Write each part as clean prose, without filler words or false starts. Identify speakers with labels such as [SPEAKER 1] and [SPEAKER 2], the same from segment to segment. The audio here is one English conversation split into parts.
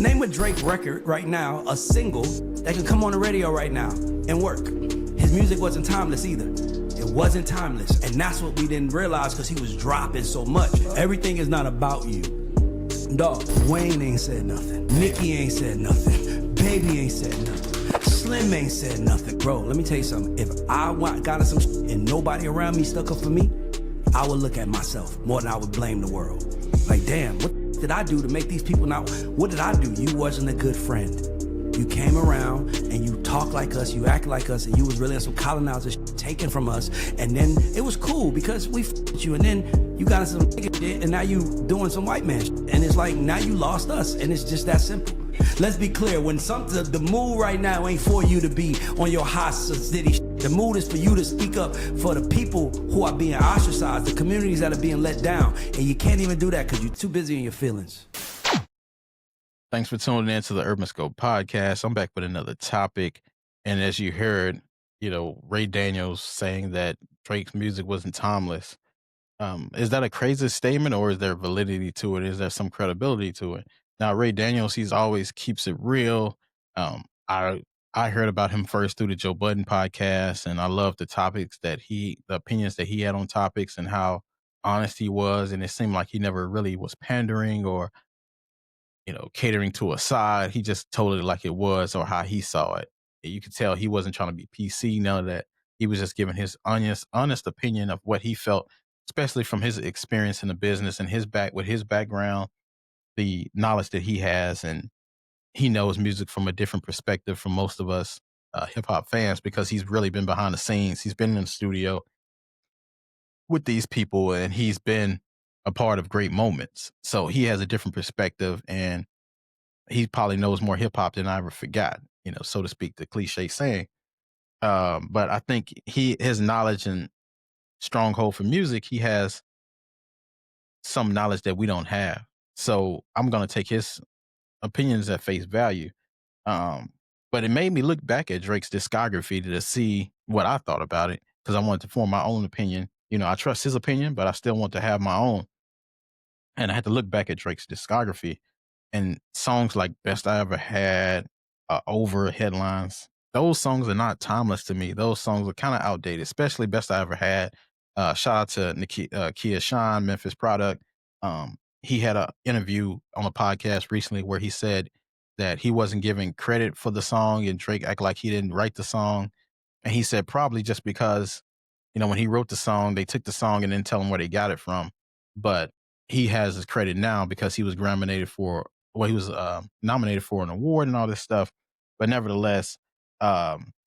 [SPEAKER 1] Name a Drake record right now, a single that can come on the radio right now and work. His music wasn't timeless either. It wasn't timeless. And that's what we didn't realize because he was dropping so much. Everything is not about you. Dog, Wayne ain't said nothing. Nicki ain't said nothing. Baby ain't said nothing. Slim ain't said nothing. Bro, let me tell you something. If I got in some and nobody around me stuck up for me, I would look at myself more than I would blame the world. Like, damn, what did I do to make these people not? What did I do? You wasn't a good friend. You came around and you talked like us, you acted like us, and you was really on some colonizer taken from us. And then it was cool because we f***ed you, and then you got into some nigga shit, and now you doing some white man shit. And it's like, now you lost us, and it's just that simple. Let's be clear, when the mood right now ain't for you to be on your high city shit. The mood is for you to speak up for the people who are being ostracized, the communities that are being let down. And you can't even do that because you're too busy in your feelings.
[SPEAKER 2] Thanks for tuning in to the Urban Scope podcast. I'm back with another topic. And as you heard, Ray Daniels saying that Drake's music wasn't timeless. Is that a crazy statement, or is there validity to it? Is there some credibility to it? Now, Ray Daniels, he's always keeps it real. I heard about him first through the Joe Budden podcast, and I love the topics the opinions that he had on topics and how honest he was. And it seemed like he never really was pandering or catering to a side. He just told it like it was or how he saw it. You could tell he wasn't trying to be PC, none of that. He was just giving his honest opinion of what he felt, especially from his experience in the business and with his background, the knowledge that he has, and he knows music from a different perspective from most of us hip hop fans because he's really been behind the scenes. He's been in the studio with these people, and he's been a part of great moments. So he has a different perspective, and he probably knows more hip hop than I ever forgot, so to speak, the cliche saying. But I think his knowledge and stronghold for music, he has some knowledge that we don't have. So I'm going to take his opinions at face value. But it made me look back at Drake's discography to see what I thought about it, because I wanted to form my own opinion. I trust his opinion, but I still want to have my own. And I had to look back at Drake's discography, and songs like Best I Ever Had, Over, Headlines, those songs are not timeless to me. Those songs are kind of outdated, especially Best I Ever Had. Shout out to Kia Sean, Memphis product. He had an interview on a podcast recently where he said that he wasn't giving credit for the song, and Drake acted like he didn't write the song. And he said probably just because, when he wrote the song, they took the song and didn't tell him where they got it from. But he has his credit now because he was nominated for an award and all this stuff. But nevertheless,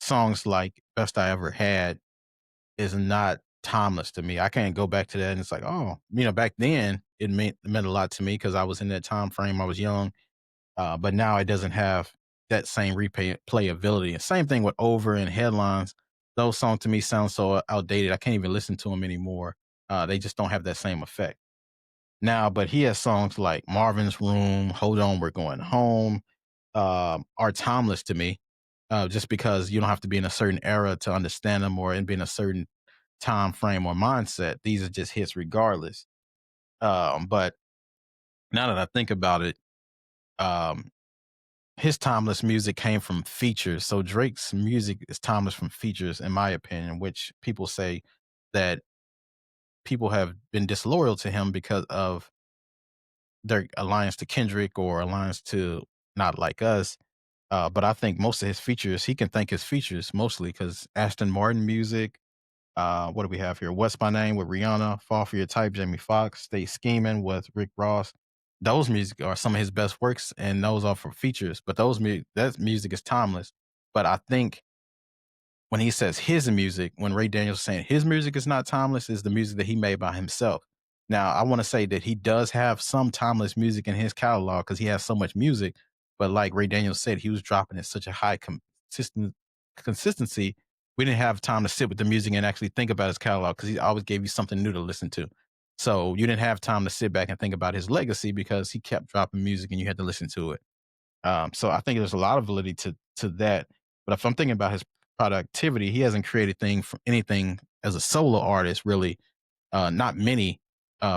[SPEAKER 2] songs like Best I Ever Had is not timeless to me. I can't go back to that and it's like, back then it meant a lot to me because I was in that time frame. I was young, but now it doesn't have that same replayability. And same thing with Over and Headlines. Those songs to me sound so outdated. I can't even listen to them anymore. They just don't have that same effect now. But he has songs like Marvin's Room, Hold On, We're Going Home, are timeless to me, just because you don't have to be in a certain era to understand them or be in a certain time frame or mindset. These are just hits regardless. But now that I think about it, his timeless music came from features. So Drake's music is timeless from features, in my opinion, which people say that people have been disloyal to him because of their alliance to Kendrick or alliance to Not Like Us. But I think most of his features, he can thank his features mostly because Aston Martin music. What do we have here? What's My Name with Rihanna, Fall for Your Type, Jamie Foxx, Stay Scheming with Rick Ross. Those music are some of his best works, and those are for features. But that music is timeless. But I think when he says his music, when Ray Daniels is saying his music is not timeless, is the music that he made by himself. Now, I want to say that he does have some timeless music in his catalog because he has so much music. But like Ray Daniels said, he was dropping at such a high consistency. We didn't have time to sit with the music and actually think about his catalog because he always gave you something new to listen to. So you didn't have time to sit back and think about his legacy because he kept dropping music and you had to listen to it. So I think there's a lot of validity to that. But if I'm thinking about his productivity, he hasn't created anything as a solo artist, really. Not many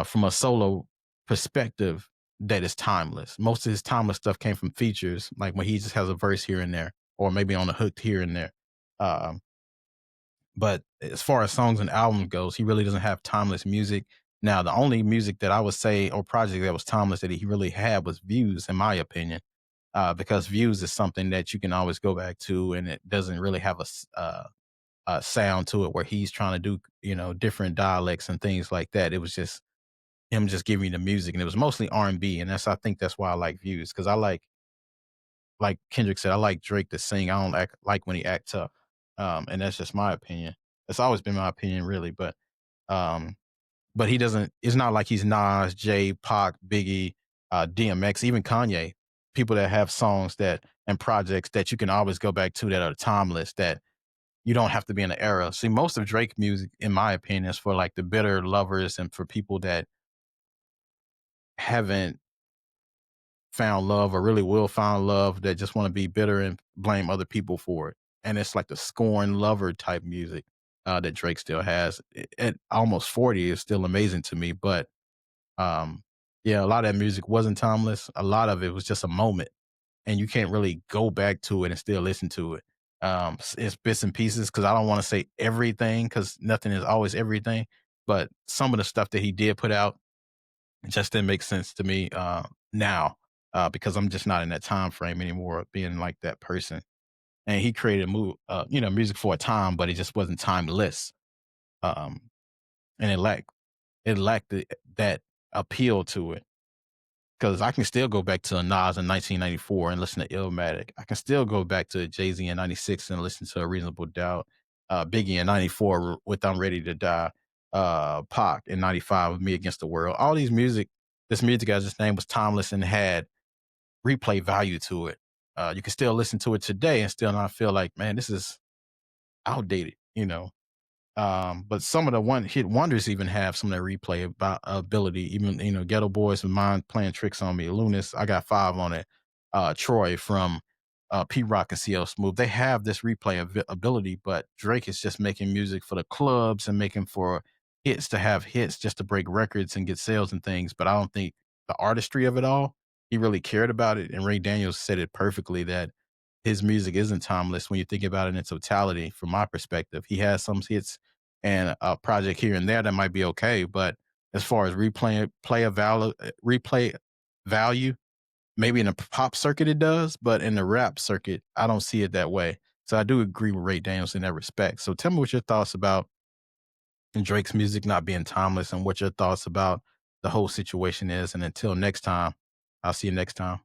[SPEAKER 2] from a solo perspective that is timeless. Most of his timeless stuff came from features, like when he just has a verse here and there, or maybe on a hook here and there. Um, but as far as songs and albums goes, he really doesn't have timeless music. Now, the only music that I would say or project that was timeless that he really had was Views, in my opinion, because Views is something that you can always go back to, and it doesn't really have a sound to it where he's trying to do different dialects and things like that. It was just him just giving you the music, and it was mostly R&B, and I think that's why I like Views because I like Kendrick said, I like Drake to sing. I don't like when he act tough, and that's just my opinion. It's always been my opinion, really. Um, but he doesn't. It's not like he's Nas, Jay, Pac, Biggie, DMX, even Kanye. People that have songs that and projects that you can always go back to that are timeless. That you don't have to be in the era. See, most of Drake music, in my opinion, is for like the bitter lovers and for people that haven't found love or really will find love that just want to be bitter and blame other people for it. And it's like the scorn lover type music that Drake still has. At almost 40 is still amazing to me. But um, yeah, a lot of that music wasn't timeless. A lot of it was just a moment. And you can't really go back to it and still listen to it. It's bits and pieces because I don't want to say everything because nothing is always everything. But some of the stuff that he did put out it just didn't make sense to me now because I'm just not in that time frame anymore, being like that person. And he created music for a time, but it just wasn't timeless, um, and it lacked that appeal to it. Because I can still go back to a Nas in 1994 and listen to Illmatic. I can still go back to Jay-Z in 96 and listen to A Reasonable Doubt. Biggie in 94 with I'm Ready to Die. Pac in 95 with Me Against the World. All this music I just named was timeless and had replay value to it. You can still listen to it today and still not feel like, man, this is outdated. But some of the one hit wonders even have some of that replay about ability. Even Ghetto Boys with Mind Playing Tricks on Me, Lunas, I got 5 on it. Troy from P Rock and CL Smooth, they have this replay ability, but Drake is just making music for the clubs and making for hits to have hits just to break records and get sales and things. But I don't think the artistry of it all, he really cared about it. And Ray Daniels said it perfectly that his music isn't timeless when you think about it in totality. From my perspective, he has some hits and a project here and there that might be okay, but as far as replay value, maybe in the pop circuit it does, but in the rap circuit, I don't see it that way. So I do agree with Ray Daniels in that respect. So tell me what your thoughts about Drake's music not being timeless and what your thoughts about the whole situation is. And until next time, I'll see you next time.